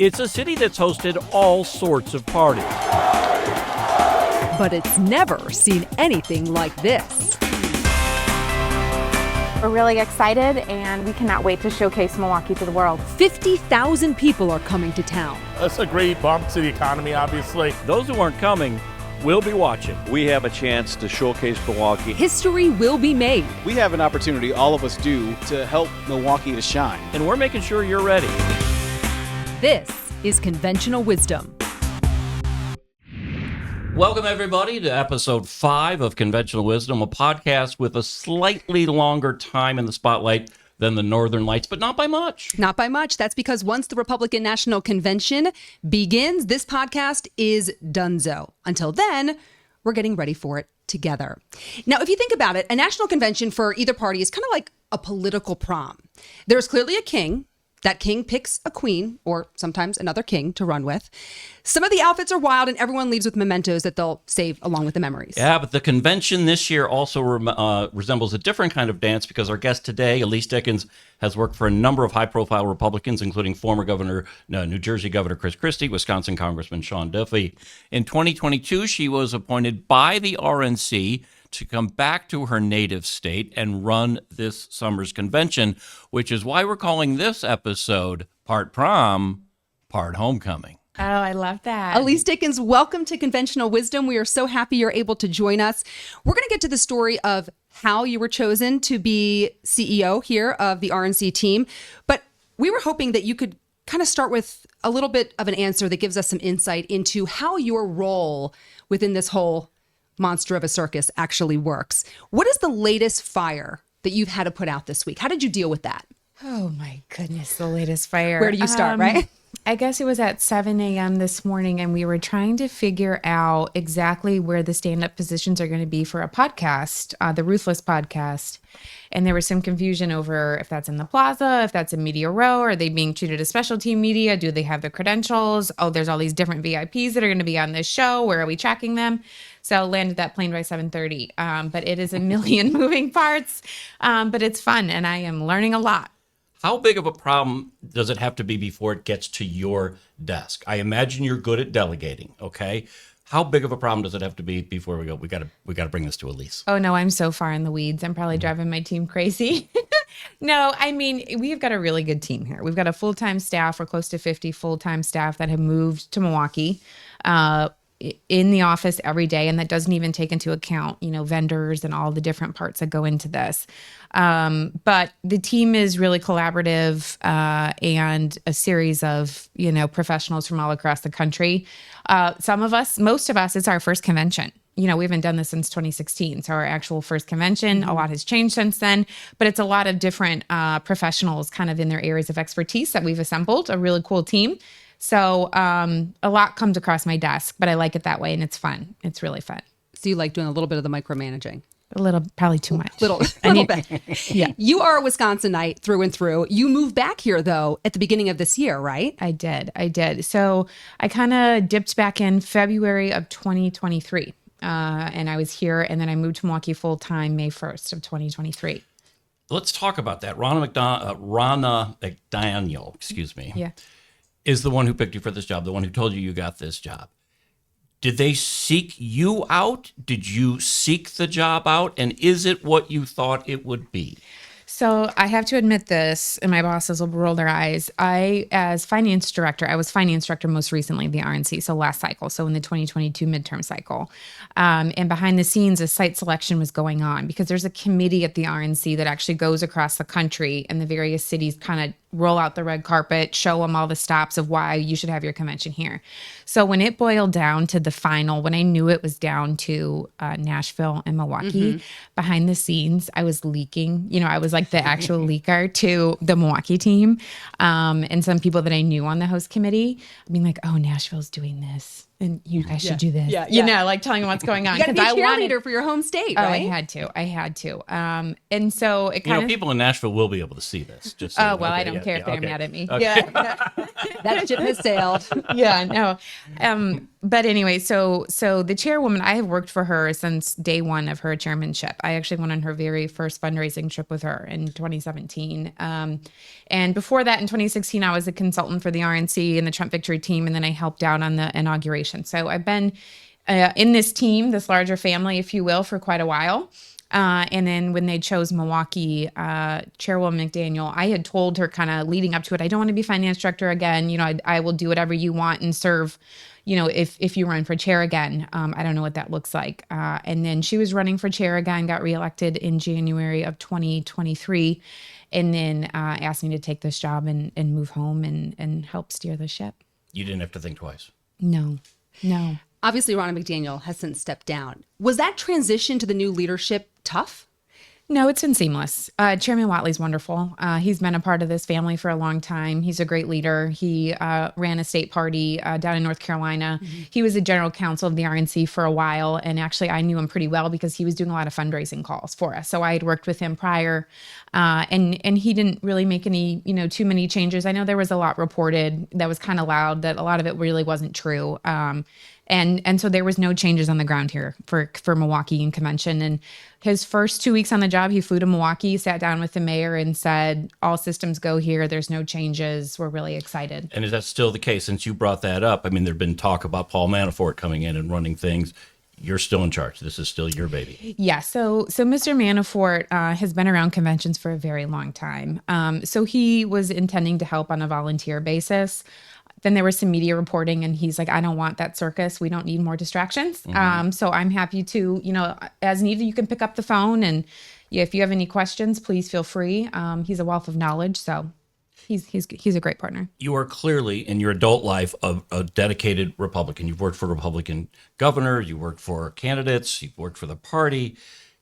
It's a city that's hosted all sorts of parties. But it's never seen anything like this. We're really excited, and we cannot wait to showcase Milwaukee to the world. 50,000 people are coming to town. That's a great bump to the economy, obviously. Those who aren't coming will be watching. We have a chance to showcase Milwaukee. History will be made. We have an opportunity, all of us do, to help Milwaukee to shine. And we're making sure you're ready. This is Conventional Wisdom. Welcome, everybody, to episode 5 of Conventional Wisdom, a podcast with a slightly longer time in the spotlight than the Northern Lights, but not by much. Not by much. That's because once the Republican National Convention begins, this podcast is donezo. Until then, we're getting ready for it together. Now, if you think about it, a national convention for either party is kind of like a political prom. There's clearly a king. That king picks a queen, or sometimes another king, to run with. Some of the outfits are wild, and everyone leaves with mementos that they'll save along with the memories. Yeah, but the convention this year also resembles a different kind of dance because our guest today, Elise Dickens, has worked for a number of high-profile Republicans, including former New Jersey Governor Chris Christie, Wisconsin Congressman Sean Duffy. In 2022, she was appointed by the RNC to come back to her native state and run this summer's convention, which is why we're calling this episode Part Prom, Part Homecoming. Oh, I love that. Elise Dickens, welcome to Conventional Wisdom. We are so happy you're able to join us. We're going to get to the story of how you were chosen to be CEO here of the RNC team, but we were hoping that you could kind of start with a little bit of an answer that gives us some insight into how your role within this whole monster of a circus actually works. What is the latest fire that you've had to put out this week? How did you deal with that? Oh my goodness, the latest fire. Where do you start, right? I guess it was at 7 a.m. this morning, and we were trying to figure out exactly where the stand-up positions are going to be for a podcast, the Ruthless podcast. And there was some confusion over if that's in the plaza, if that's in Media Row. Are they being treated as specialty media? Do they have the credentials? Oh, there's all these different VIPs that are going to be on this show. Where are we tracking them? So landed that plane by 7:30. But it is a million moving parts, but it's fun, and I am learning a lot. How big of a problem does it have to be before it gets to your desk? I imagine you're good at delegating, okay? How big of a problem does it have to be before we go? We got to bring this to Elise. Oh no, I'm so far in the weeds. I'm probably driving my team crazy. No, I mean, we've got a really good team here. We've got a full-time staff. We're close to 50 full-time staff that have moved to Milwaukee in the office every day. And that doesn't even take into account, vendors and all the different parts that go into this. But the team is really collaborative and a series of, professionals from all across the country. Most of us, it's our first convention. We haven't done this since 2016. So our actual first convention, a lot has changed since then, but it's a lot of different professionals kind of in their areas of expertise that we've assembled, a really cool team. So a lot comes across my desk, but I like it that way, and it's fun. It's really fun. So you like doing a little bit of the micromanaging? A little, probably too much. Little bit. Yeah. You are a Wisconsinite through and through. You moved back here, though, at the beginning of this year, right? I did. So I kind of dipped back in February of 2023, and I was here, and then I moved to Milwaukee full-time May 1st of 2023. Let's talk about that. Ronna McDaniel, Yeah. is the one who picked you for this job, the one who told you got this job. Did they seek you out? Did you seek the job out? And is it what you thought it would be? So I have to admit this, and my bosses will roll their eyes. As finance director, I was finance director most recently of the RNC, so last cycle, so in the 2022 midterm cycle. And behind the scenes, a site selection was going on because there's a committee at the RNC that actually goes across the country, and the various cities kind of roll out the red carpet, show them all the stops of why you should have your convention here. So when it boiled down to the final, when I knew it was down to Nashville and Milwaukee, behind the scenes, I was leaking. I was like the actual leaker to the Milwaukee team and some people that I knew on the host committee. Being like, oh, Nashville's doing this, and you guys should do this. Yeah. Like telling them what's going on. You got to be a cheerleader for your home state, right? Oh, I had to. And so it kind of... people in Nashville will be able to see this. Just I don't care if they're mad at me. Okay. That ship has sailed. Yeah, no. But anyway, so the chairwoman, I have worked for her since day one of her chairmanship. I actually went on her very first fundraising trip with her in 2017. And before that, in 2016, I was a consultant for the RNC and the Trump Victory team, and then I helped out on the inauguration. So I've been in this team, this larger family, if you will, for quite a while. And then when they chose Milwaukee, Chairwoman McDaniel, I had told her kind of leading up to it, I don't want to be finance director again. You know, I will do whatever you want and serve, you know, if you run for chair again. I don't know what that looks like. And then she was running for chair again, got reelected in January of 2023, and then asked me to take this job and move home and help steer the ship. You didn't have to think twice. No. Obviously, Ronna McDaniel has since stepped down. Was that transition to the new leadership tough? No, it's been seamless. Chairman Watley's wonderful. He's been a part of this family for a long time. He's a great leader. He ran a state party down in North Carolina. Mm-hmm. He was the general counsel of the RNC for a while. And actually, I knew him pretty well because he was doing a lot of fundraising calls for us. So I had worked with him prior. And he didn't really make any, too many changes. I know there was a lot reported that was kind of loud, that a lot of it really wasn't true. And so there was no changes on the ground here for Milwaukee and convention. And his first 2 weeks on the job, he flew to Milwaukee, sat down with the mayor and said, all systems go here. There's no changes. We're really excited. And is that still the case? Since you brought that up, I mean, there'd been talk about Paul Manafort coming in and running things. You're still in charge. This is still your baby. Yeah. So Mr. Manafort has been around conventions for a very long time. So he was intending to help on a volunteer basis. Then there was some media reporting and he's like, I don't want that circus. We don't need more distractions. Mm-hmm. So I'm happy to, as needed, you can pick up the phone. And if you have any questions, please feel free. He's a wealth of knowledge. So he's a great partner. You are clearly in your adult life a dedicated Republican. You've worked for a Republican governor. You worked for candidates. You've worked for the party.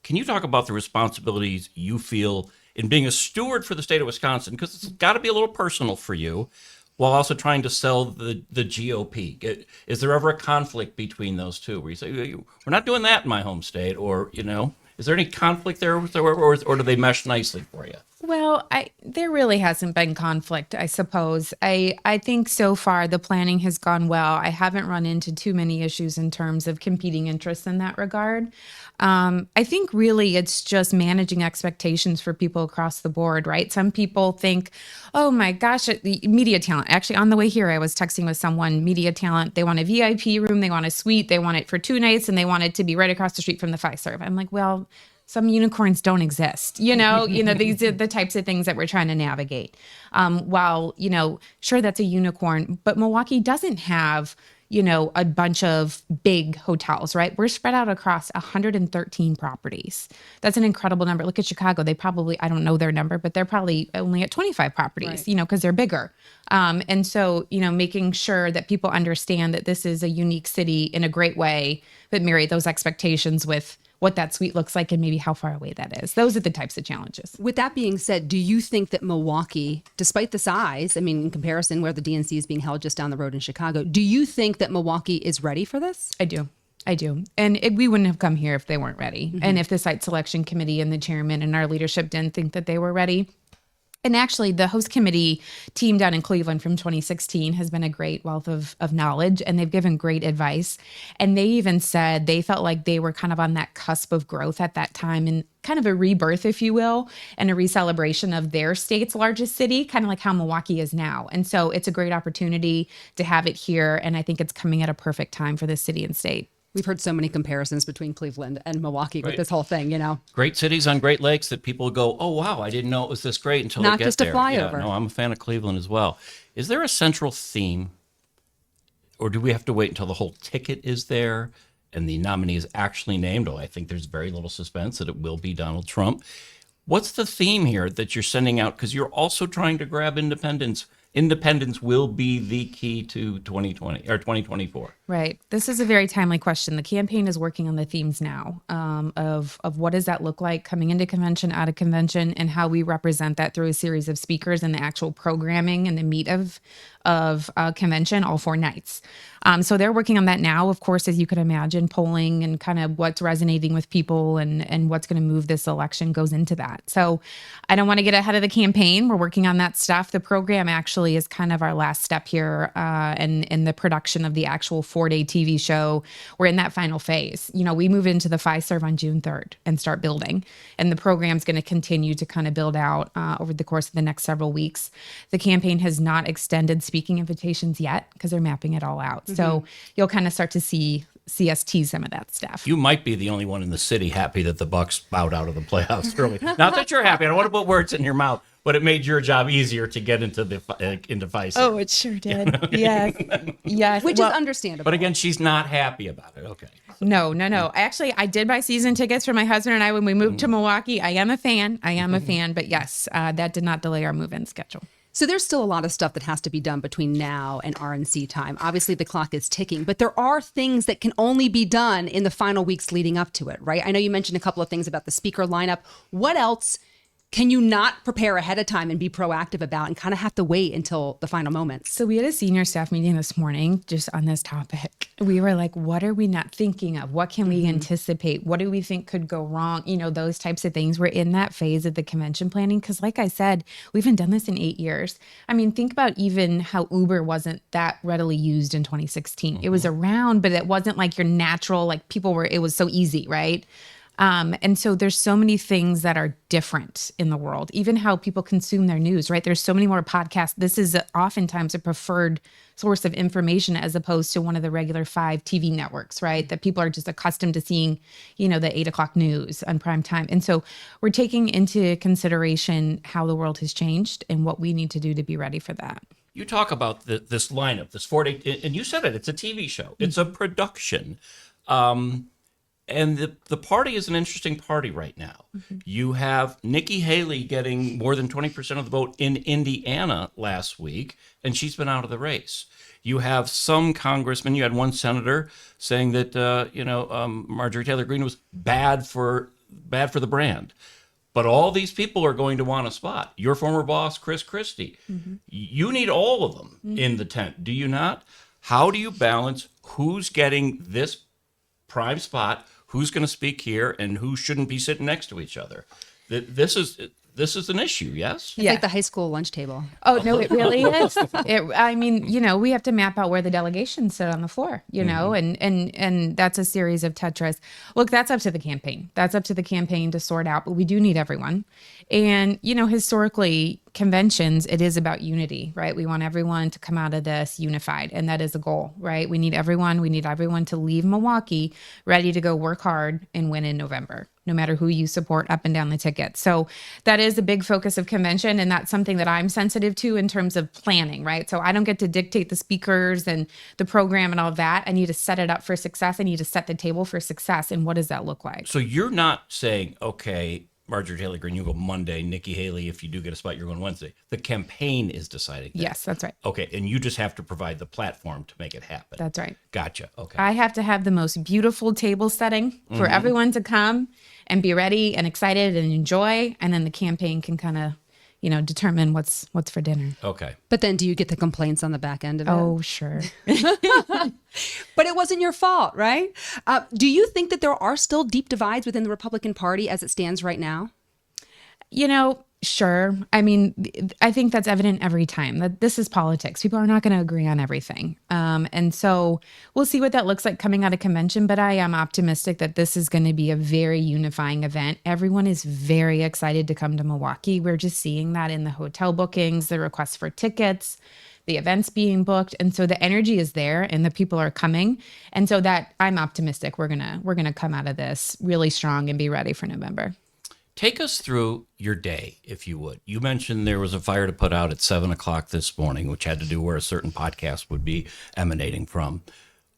Can you talk about the responsibilities you feel in being a steward for the state of Wisconsin? Because it's got to be a little personal for you, while also trying to sell the GOP. Is there ever a conflict between those two where you say, we're not doing that in my home state, or, is there any conflict there, or do they mesh nicely for you? Well, there really hasn't been conflict, I suppose. I think so far the planning has gone well. I haven't run into too many issues in terms of competing interests in that regard. I think really it's just managing expectations for people across the board, right? Some people think, oh my gosh, the media talent. Actually, on the way here, I was texting with someone, media talent. They want a VIP room, they want a suite, they want it for 2 nights, and they want it to be right across the street from the Fiserv. I'm like, well, some unicorns don't exist, these are the types of things that we're trying to navigate. While, sure, that's a unicorn, but Milwaukee doesn't have, a bunch of big hotels, right? We're spread out across 113 properties. That's an incredible number. Look at Chicago. They probably, I don't know their number, but they're probably only at 25 properties, right, because they're bigger. And so, making sure that people understand that this is a unique city in a great way, but marry those expectations with what that suite looks like and maybe how far away that is. Those are the types of challenges. With that being said, do you think that Milwaukee, despite the size, in comparison where the DNC is being held just down the road in Chicago, do you think that Milwaukee is ready for this? I do. And we wouldn't have come here if they weren't ready. Mm-hmm. And if the site selection committee and the chairman and our leadership didn't think that they were ready. And actually, the host committee team down in Cleveland from 2016 has been a great wealth of knowledge, and they've given great advice. And they even said they felt like they were kind of on that cusp of growth at that time, and kind of a rebirth, if you will, and a recelebration of their state's largest city, kind of like how Milwaukee is now. And so it's a great opportunity to have it here, and I think it's coming at a perfect time for this city and state. We've heard so many comparisons between Cleveland and Milwaukee with Right. this whole thing, Great cities on Great Lakes that people go, oh, wow, I didn't know it was this great until Not they get just a there. flyover. Yeah, no, I'm a fan of Cleveland as well. Is there a central theme, or do we have to wait until the whole ticket is there and the nominee is actually named? Oh, I think there's very little suspense that it will be Donald Trump. What's the theme here that you're sending out? Because you're also trying to grab independents. Independence will be the key to 2020 or 2024. Right. This is a very timely question. The campaign is working on the themes now of what does that look like coming into convention, out of convention, and how we represent that through a series of speakers and the actual programming and the meat of convention all 4 nights. So they're working on that now, of course, as you could imagine, polling and kind of what's resonating with people and what's going to move this election goes into that. So I don't want to get ahead of the campaign. We're working on that stuff. The program actually is kind of our last step here in the production of the actual 4-day TV show. We're in that final phase. We move into the FISERV on June 3rd and start building. And the program's going to continue to kind of build out over the course of the next several weeks. The campaign has not extended speaking invitations yet because they're mapping it all out. So you'll kind of start to see us tease some of that stuff. You might be the only one in the city happy that the Bucks bowed out of the playoffs early. Not that you're happy. I don't want to put words in your mouth, but it made your job easier to get into FISERV. Oh, it sure did. Yes. Yes. Which is understandable. But again, she's not happy about it. Okay. No. Actually, I did buy season tickets for my husband and I when we moved to Milwaukee. I am a fan. But yes, that did not delay our move-in schedule. So there's still a lot of stuff that has to be done between now and RNC time. Obviously, the clock is ticking, but there are things that can only be done in the final weeks leading up to it, right? I know you mentioned a couple of things about the speaker lineup. What else can you not prepare ahead of time and be proactive about and kind of have to wait until the final moments? So we had a senior staff meeting this morning just on this topic. We were like, what are we not thinking of? What can we anticipate? What do we think could go wrong? Those types of things. We're in that phase of the convention planning because like I said, we haven't done this in 8 years. I mean, think about even how Uber wasn't that readily used in 2016. It was around, but it wasn't like your natural, like it was so easy, right? And so there's so many things that are different in the world, even how people consume their news, right? There's so many more podcasts. This is oftentimes a preferred source of information as opposed to one of the regular 5 TV networks, right? That people are just accustomed to seeing, the 8 o'clock news on prime time. And so we're taking into consideration how the world has changed and what we need to do to be ready for that. You talk about this lineup, this 4-day, and you said it's a TV show. It's a production. And the party is an interesting party right now. You have Nikki Haley getting more than 20% of the vote in Indiana last week, and she's been out of the race. You have some congressmen, you had one senator saying that, Marjorie Taylor Greene was bad for the brand. But all these people are going to want a spot. Your former boss, Chris Christie. You need all of them in the tent, do you not? How do you balance who's getting this prime spot, who's going to speak here, and who shouldn't be sitting next to each other? This is an issue, yes? It's like the high school lunch table. Oh, no, it really is. We have to map out where the delegations sit on the floor, and that's a series of Tetris. Look, that's up to the campaign. That's up to the campaign to sort out, but we do need everyone. And, historically, conventions, it is about unity, right? We want everyone to come out of this unified, and that is a goal, right? We need everyone to leave Milwaukee ready to go work hard and win in November, no matter who you support up and down the ticket. So that is a big focus of convention, and that's something that I'm sensitive to in terms of planning, right? So I don't get to dictate the speakers and the program and all of that. I need to set it up for success. I need to set the table for success, and what does that look like? So you're not saying, okay, Marjorie Taylor Greene, you go Monday. Nikki Haley, if you do get a spot, you're going Wednesday. The campaign is deciding that. Yes, that's right. Okay, and you just have to provide the platform to make it happen. That's right. Gotcha. Okay. I have to have the most beautiful table setting for everyone to come and be ready and excited and enjoy, and then the campaign can kind of, determine what's for dinner. Okay. But then do you get the complaints on the back end of it? Oh, sure. But it wasn't your fault, right? Do you think that there are still deep divides within the Republican Party as it stands right now? Sure. I mean, I think that's evident every time that this is politics. People are not going to agree on everything. And so we'll see what that looks like coming out of convention. But I am optimistic that this is going to be a very unifying event. Everyone is very excited to come to Milwaukee. We're just seeing that in the hotel bookings, the requests for tickets, the events being booked. And so the energy is there and the people are coming. And so that I'm optimistic we're gonna come out of this really strong and be ready for November. Take us through your day, if you would. You mentioned there was a fire to put out at 7 o'clock this morning, which had to do where a certain podcast would be emanating from.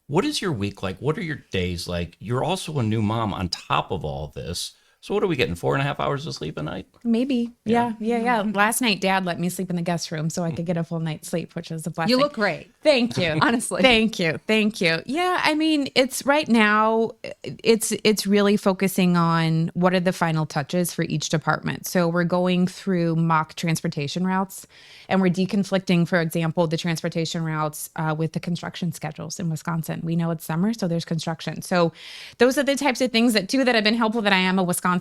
What is your week like? What are your days like? You're also a new mom on top of all this. So what are we getting? 4.5 hours of sleep a night? Maybe. Yeah. Last night, Dad let me sleep in the guest room so I could get a full night's sleep, which was a blessing. You look great. Thank you. Honestly. Thank you. Yeah, I mean, it's right now, it's really focusing on what are the final touches for each department. So we're going through mock transportation routes, and we're deconflicting, for example, the transportation routes with the construction schedules in Wisconsin. We know it's summer, so there's construction. So those are the types of things that have been helpful, that I am a Wisconsinite,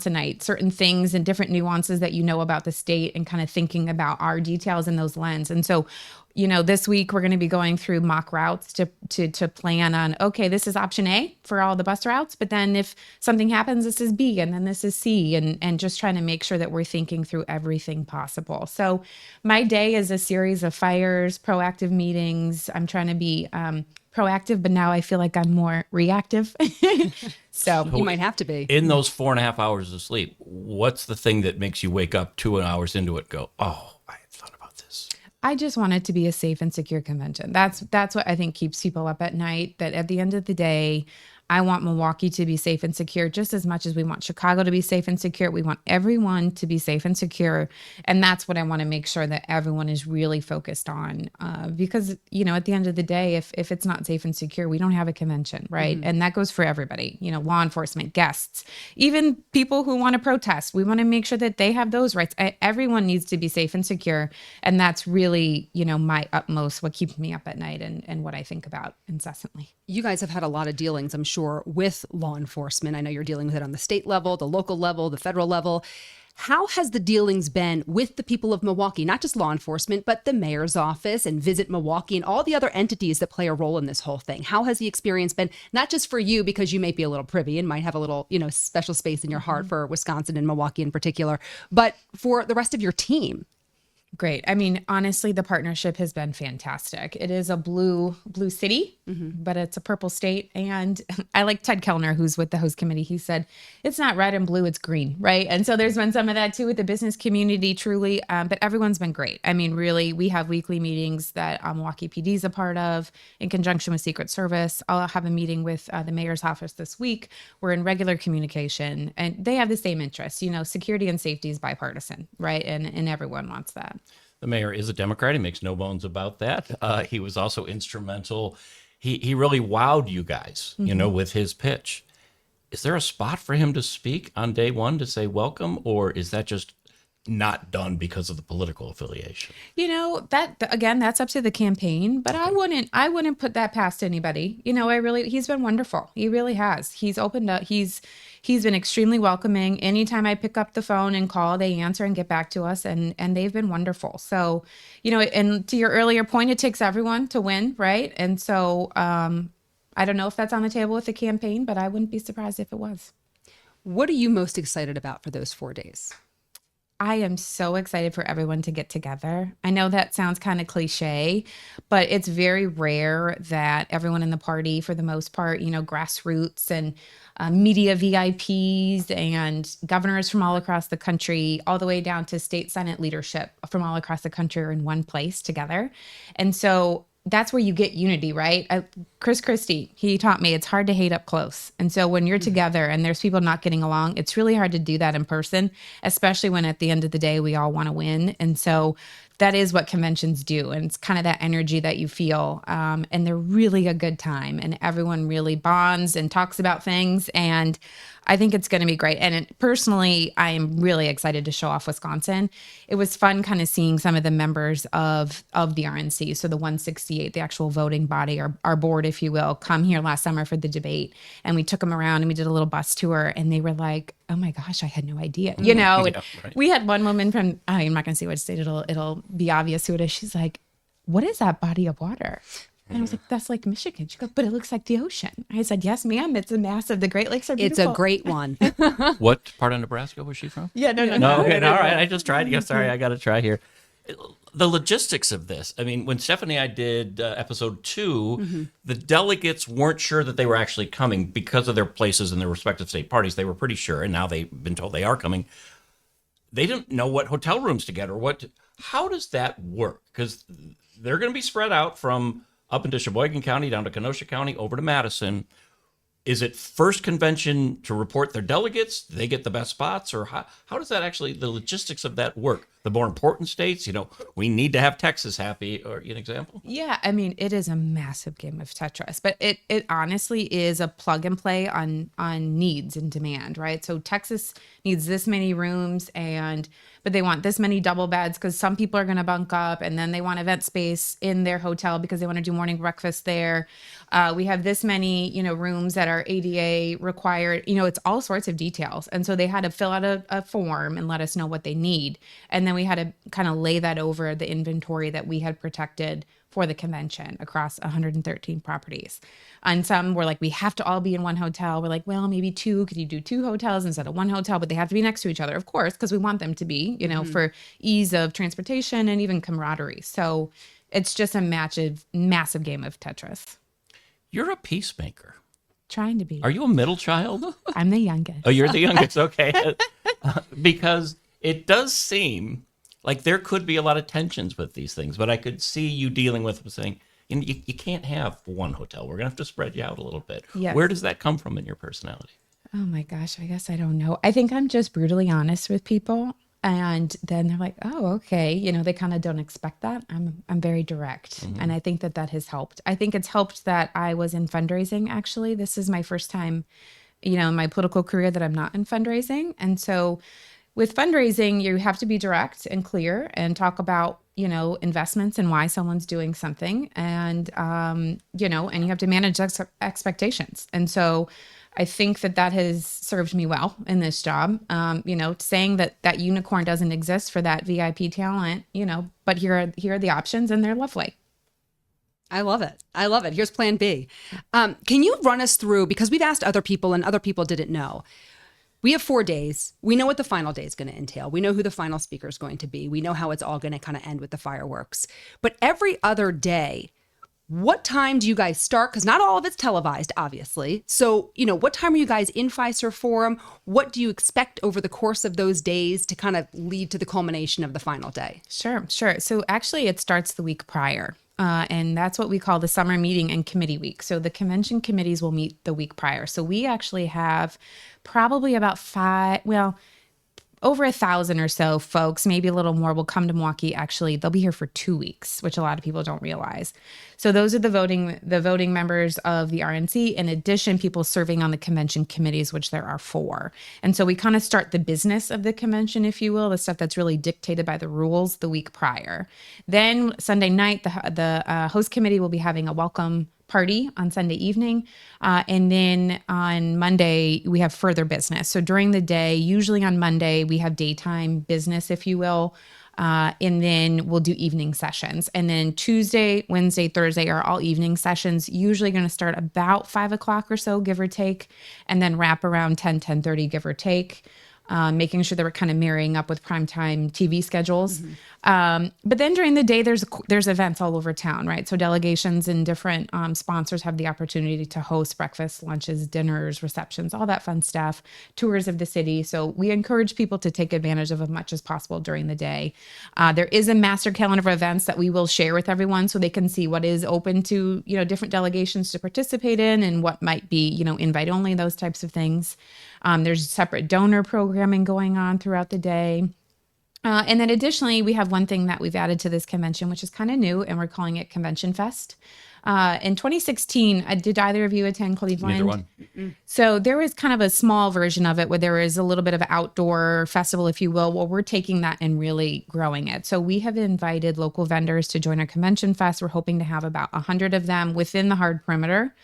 certain things and different nuances that you know about the state, and kind of thinking about our details in those lens. And so, this week we're going to be going through mock routes to plan on, okay, this is option A for all the bus routes, but then if something happens, this is B, and then this is C, and just trying to make sure that we're thinking through everything possible. So my day is a series of fires, proactive meetings. I'm trying to be proactive, but now I feel like I'm more reactive. So You might have to be. In those 4.5 hours of sleep, what's the thing that makes you wake up 2 hours into it and go, oh, I had thought about this? I just want it to be a safe and secure convention. That's what I think keeps people up at night, that at the end of the day, I want Milwaukee to be safe and secure just as much as we want Chicago to be safe and secure. We want everyone to be safe and secure. And that's what I want to make sure that everyone is really focused on. Because, at the end of the day, if it's not safe and secure, we don't have a convention, right? Mm-hmm. And that goes for everybody, law enforcement, guests, even people who want to protest. We want to make sure that they have those rights. Everyone needs to be safe and secure. And that's really, my utmost, what keeps me up at night and what I think about incessantly. You guys have had a lot of dealings, I'm sure, with law enforcement. I know you're dealing with it on the state level, the local level, the federal level. How has the dealings been with the people of Milwaukee, not just law enforcement, but the mayor's office and Visit Milwaukee and all the other entities that play a role in this whole thing? How has the experience been, not just for you, because you may be a little privy and might have a little, special space in your heart for Wisconsin and Milwaukee in particular, but for the rest of your team? Great. I mean, honestly, the partnership has been fantastic. It is a blue city, but it's a purple state. And I like Ted Kellner, who's with the host committee. He said, it's not red and blue, it's green, right? And so there's been some of that too with the business community, truly. But everyone's been great. I mean, really, we have weekly meetings that Milwaukee PD is a part of in conjunction with Secret Service. I'll have a meeting with the mayor's office this week. We're in regular communication, and they have the same interests. Security and safety is bipartisan, right? And everyone wants that. The mayor is a Democrat. He makes no bones about that. He was also instrumental. He really wowed you guys, with his pitch. Is there a spot for him to speak on day one to say welcome, or is that just not done because of the political affiliation? That again, that's up to the campaign, but okay. I wouldn't put that past anybody. He's been wonderful. He really has. He's opened up. He's been extremely welcoming. Anytime I pick up the phone and call, they answer and get back to us, and they've been wonderful. So, and to your earlier point, it takes everyone to win, right? And so, I don't know if that's on the table with the campaign, but I wouldn't be surprised if it was. What are you most excited about for those 4 days? I am so excited for everyone to get together. I know that sounds kind of cliche, but it's very rare that everyone in the party, for the most part, grassroots and media VIPs and governors from all across the country, all the way down to state Senate leadership from all across the country are in one place together. And so that's where you get unity, right? Chris Christie, he taught me it's hard to hate up close. And so when you're together and there's people not getting along, it's really hard to do that in person, especially when at the end of the day, we all want to win. And so that is what conventions do. And it's kind of that energy that you feel. And they're really a good time. And everyone really bonds and talks about things. And I think it's going to be great. And personally, I am really excited to show off Wisconsin. It was fun kind of seeing some of the members of the RNC, so the 168, the actual voting body, our board, if you will, come here last summer for the debate. And we took them around and we did a little bus tour, and they were like, oh my gosh, I had no idea. Yeah, right. We had one woman from, I'm not going to say what state, it'll be obvious who it is. She's like, what is that body of water? And I was like, that's like Michigan. She goes, but it looks like the ocean. I said, yes, ma'am. It's a massive. The Great Lakes are beautiful. It's a great one. What part of Nebraska was she from? Yeah, no. Okay, all right. I just tried. Yeah, sorry, I got to try here. The logistics of this. I mean, when Stephanie and I did episode 2, the delegates weren't sure that they were actually coming because of their places in their respective state parties. They were pretty sure, and now they've been told they are coming. They didn't know what hotel rooms to get or how does that work? Because they're going to be spread out from up into Sheboygan County, down to Kenosha County, over to Madison. is it first convention to report their delegates? They get the best spots, or how does that actually, the logistics of that work? The more important states, we need to have Texas happy, or an example? Yeah, I mean, it is a massive game of Tetris, but it honestly is a plug and play on needs and demand, right? So Texas needs this many rooms, but they want this many double beds because some people are going to bunk up, and then they want event space in their hotel because they want to do morning breakfast there. We have this many, rooms that are ADA required. It's all sorts of details, and so they had to fill out a form and let us know what they need, and then we had to kind of lay that over the inventory that we had protected for the convention across 113 properties. And some were like, we have to all be in one hotel. We're like, well, maybe two. Could you do two hotels instead of one hotel? But they have to be next to each other, of course, because we want them to be, for ease of transportation and even camaraderie. So it's just a massive game of Tetris. You're a peacemaker. Trying to be. Are you a middle child? I'm the youngest. Oh, you're the youngest. Okay. Because it does seem like there could be a lot of tensions with these things, but I could see you dealing with saying, you can't have one hotel. We're going to have to spread you out a little bit. Yes. Where does that come from in your personality? Oh my gosh, I guess I don't know. I think I'm just brutally honest with people. And then they're like, oh, okay. They kind of don't expect that. I'm very direct. Mm-hmm. And I think that has helped. I think it's helped that I was in fundraising, actually. This is my first time, in my political career that I'm not in fundraising. And so with fundraising, you have to be direct and clear and talk about, investments and why someone's doing something. And, and you have to manage expectations. And so I think that has served me well in this job. Saying that unicorn doesn't exist for that VIP talent, but here are the options and they're lovely. I love it. Here's plan B. Can you run us through, because we've asked other people and other people didn't know. We have 4 days. We know what the final day is going to entail. We know who the final speaker is going to be. We know how it's all going to kind of end with the fireworks. But every other day, what time do you guys start? Because not all of it's televised, obviously. So, what time are you guys in Fiserv Forum? What do you expect over the course of those days to kind of lead to the culmination of the final day? Sure. So actually it starts the week prior. And that's what we call the summer meeting and committee week. So the convention committees will meet the week prior. So we actually have probably about over 1,000 or so folks, maybe a little more, will come to Milwaukee. Actually, they'll be here for 2 weeks, which a lot of people don't realize. So those are the voting members of the RNC. In addition, people serving on the convention committees, which there are 4. And so we kind of start the business of the convention, if you will, the stuff that's really dictated by the rules the week prior. Then Sunday night, the host committee will be having a welcome party on Sunday evening. And then on Monday, we have further business. So during the day, usually on Monday, we have daytime business, if you will. And then we'll do evening sessions. And then Tuesday, Wednesday, Thursday are all evening sessions, usually going to start about 5 o'clock or so, give or take, and then wrap around 10:30, give or take. Making sure that we're kind of marrying up with primetime TV schedules. Mm-hmm. But then during the day, there's events all over town, right? So delegations and different sponsors have the opportunity to host breakfast, lunches, dinners, receptions, all that fun stuff, tours of the city. So we encourage people to take advantage of as much as possible during the day. There is a master calendar of events that we will share with everyone so they can see what is open to, different delegations to participate in and what might be, invite only, those types of things. There's separate donor programming going on throughout the day. And then additionally, we have one thing that we've added to this convention, which is kind of new, and we're calling it Convention Fest. In 2016, did either of you attend Cleveland? Neither one. Mm-mm. So there was kind of a small version of it where there is a little bit of an outdoor festival, if you will. Well, we're taking that and really growing it. So we have invited local vendors to join our Convention Fest. We're hoping to have about 100 of them within the hard perimeter.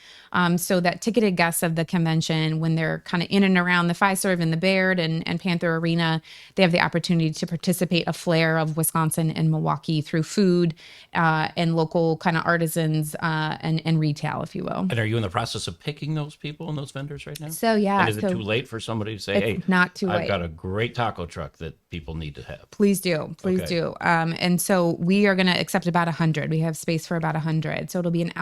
So that ticketed guests of the convention, when they're kind of in and around the Fiserv and the Baird and Panther Arena, they have the opportunity to participate a flair of Wisconsin and Milwaukee through food and local kind of artisans and retail, if you will. And are you in the process of picking those people and those vendors right now? So, yeah. And is it too late for somebody to say, hey, not too late. I've got a great taco truck that people need to have? Please do. Please do. And so we are going to accept about 100. We have space for about 100. So it'll be an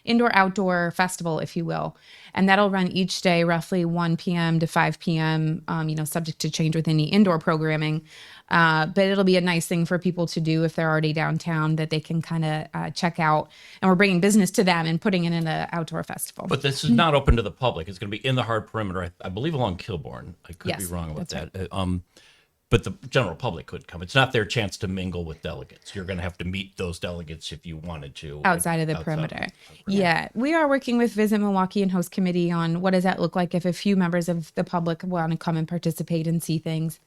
indoor-outdoor festival Festival, if you will. And that'll run each day, roughly 1 p.m. to 5 p.m., subject to change with any indoor programming. But it'll be a nice thing for people to do if they're already downtown, that they can kind of check out. And we're bringing business to them and putting it in an outdoor festival. But this is not open to the public. It's going to be in the hard perimeter, I believe, along Kilbourne. I could be Yes, wrong about that's that. But the general public could come. It's not their chance to mingle with delegates. You're going to have to meet those delegates if you wanted to. Outside of the perimeter. Yeah. We are working with Visit Milwaukee and Host Committee on what does that look like if a few members of the public want to come and participate and see things.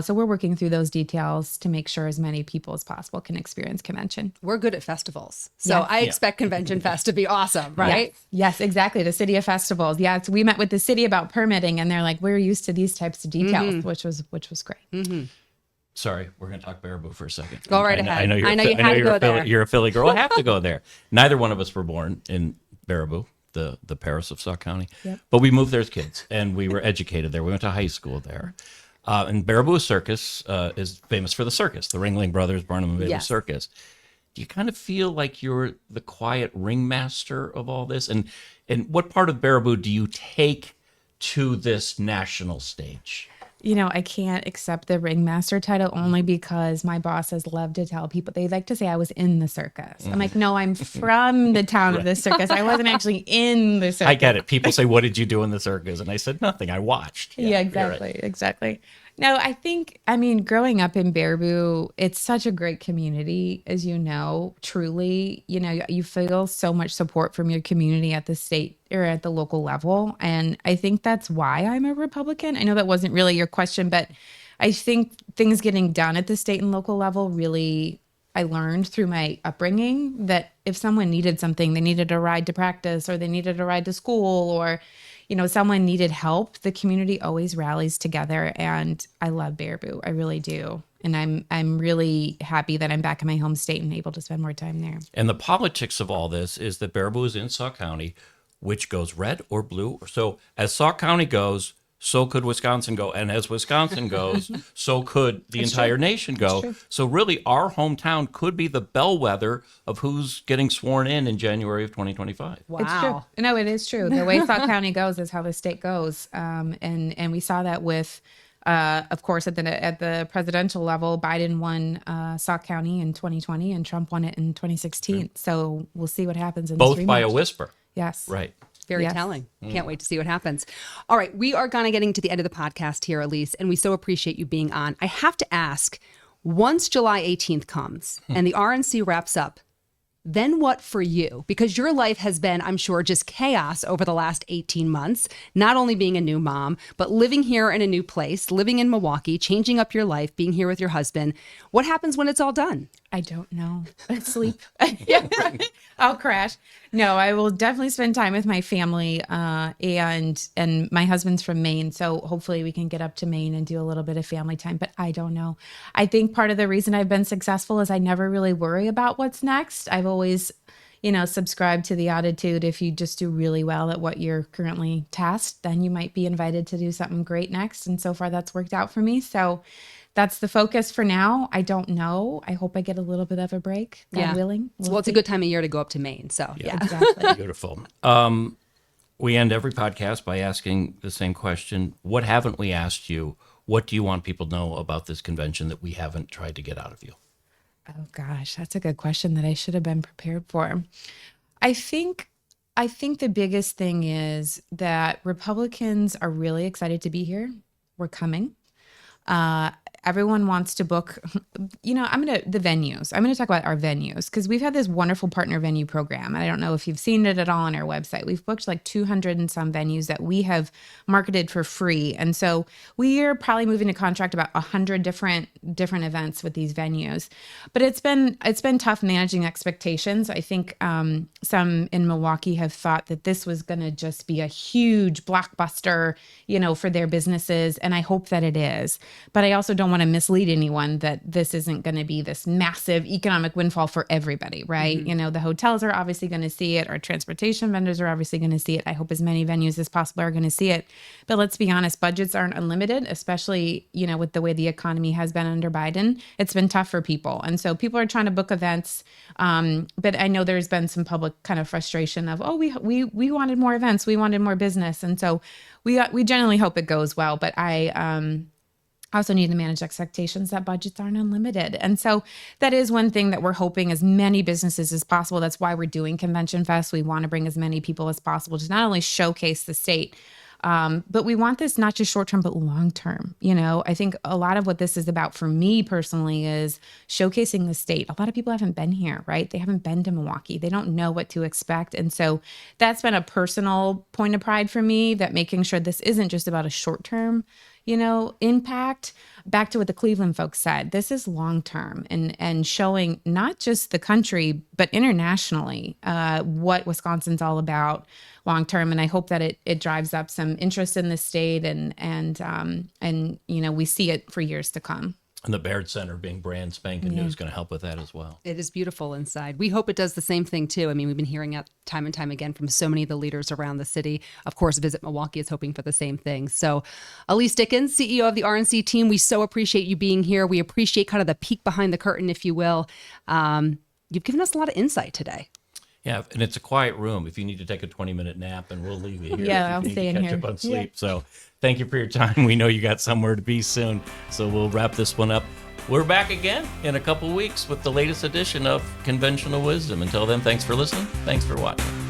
So we're working through those details to make sure as many people as possible can experience convention. We're good at festivals. So Yeah. I expect Convention Fest to be awesome, right? Yes, exactly. The city of festivals. Yeah, so we met with the city about permitting, and they're like, we're used to these types of details, which was great. Sorry, we're going to talk Baraboo for a second. Go right ahead. I know you had to go there. You're a Philly girl. I have to go there. Neither one of us were born in Baraboo, the Paris of Sauk County. Yep. But we moved there as kids, and we were educated there. We went to high school there. And Baraboo Circus is famous for the circus, the Ringling Brothers Barnum and Bailey Yes. Circus. Do you kind of feel like you're the quiet ringmaster of all this? And what part of Baraboo do you take to this national stage? I can't accept the ringmaster title only because my bosses love to tell people, they like to say I was in the circus. I'm like, no, I'm from the town of the circus. I wasn't actually in the circus. I get it. People say, what did you do in the circus? And I said, nothing. I watched. Yeah, exactly. Exactly. No, growing up in Baraboo, it's such a great community, as you know, truly. You feel so much support from your community at the state or at the local level. And I think that's why I'm a Republican. I know that wasn't really your question, but I think things getting done at the state and local level really, I learned through my upbringing that if someone needed something, they needed a ride to practice or they needed a ride to school or someone needed help, the community always rallies together. And I love Baraboo. I really do. And I'm really happy that I'm back in my home state and able to spend more time there. And the politics of all this is that Baraboo is in Sauk County, which goes red or blue. So as Sauk County goes, so could Wisconsin go. And as Wisconsin goes, so could the entire nation go. So really, our hometown could be the bellwether of who's getting sworn in January of 2025. Wow. It's true. No, it is true. The way Sauk County goes is how the state goes. And we saw that with, of course, at the presidential level, Biden won Sauk County in 2020 and Trump won it in 2016. So we'll see what happens in Both this by a rematch. whisper. Yes. Right. Very Yes. telling. Can't wait to see what happens. All right. We are kind of getting to the end of the podcast here, Elise, and we so appreciate you being on. I have to ask, once July 18th comes and the RNC wraps up, then what for you? Because your life has been, I'm sure, just chaos over the last 18 months, not only being a new mom, but living here in a new place, living in Milwaukee, changing up your life, being here with your husband. What happens when it's all done? I don't know. Sleep. Yeah, right. I'll crash. No, I will definitely spend time with my family. And my husband's from Maine, so hopefully we can get up to Maine and do a little bit of family time. But I don't know. I think part of the reason I've been successful is I never really worry about what's next. I've always, subscribed to the attitude if you just do really well at what you're currently tasked, then you might be invited to do something great next. And so far, that's worked out for me. So that's the focus for now. I don't know. I hope I get a little bit of a break. God willing. Well, it's a good time of year to go up to Maine. So, yeah. Exactly. Beautiful. We end every podcast by asking the same question. What haven't we asked you? What do you want people to know about this convention that we haven't tried to get out of you? Oh gosh, that's a good question that I should have been prepared for. I think the biggest thing is that Republicans are really excited to be here. We're coming. Everyone wants to book, the venues. I'm going to talk about our venues because we've had this wonderful partner venue program. I don't know if you've seen it at all on our website. We've booked like 200 and some venues that we have marketed for free. And so we are probably moving to contract about 100 different events with these venues. But it's been tough managing expectations. I think some in Milwaukee have thought that this was going to just be a huge blockbuster, for their businesses. And I hope that it is. But I also don't want to mislead anyone that this isn't going to be this massive economic windfall for everybody, right? You know, the hotels are obviously going to see it. Our transportation vendors are obviously going to see it. I hope as many venues as possible are going to see it. But let's be honest, budgets aren't unlimited, especially, you know, with the way the economy has been under Biden. It's been tough for people. And so people are trying to book events. But I know there's been some public kind of frustration of, oh, we wanted more events. We wanted more business. And so we generally hope it goes well. But I also need to manage expectations that budgets aren't unlimited. And so that is one thing that we're hoping as many businesses as possible. That's why we're doing Convention Fest. We want to bring as many people as possible to not only showcase the state, but we want this not just short term, but long term. You know, I think a lot of what this is about for me personally is showcasing the state. A lot of people haven't been here, right? They haven't been to Milwaukee. They don't know what to expect. And so that's been a personal point of pride for me, that making sure this isn't just about a short term, you know, impact. Back to what the Cleveland folks said, this is long term and showing not just the country, but internationally what Wisconsin's all about long term. And I hope that it drives up some interest in the state and you know, we see it for years to come. And the Baird Center being brand spanking new is going to help with that as well. It is beautiful inside. We hope it does the same thing too. I mean, we've been hearing it time and time again from so many of the leaders around the city. Of course, Visit Milwaukee is hoping for the same thing. So Elise Dickens, CEO of the RNC team, we so appreciate you being here. We appreciate kind of the peek behind the curtain, if you will. You've given us a lot of insight today. Yeah, and it's a quiet room. If you need to take a 20-minute nap, and we'll leave you here. Yeah, I'll if you stay need to in catch here. up on sleep. Yeah. So thank you for your time. We know you got somewhere to be soon. So we'll wrap this one up. We're back again in a couple weeks with the latest edition of Conventional Wisdom. Until then, thanks for listening. Thanks for watching.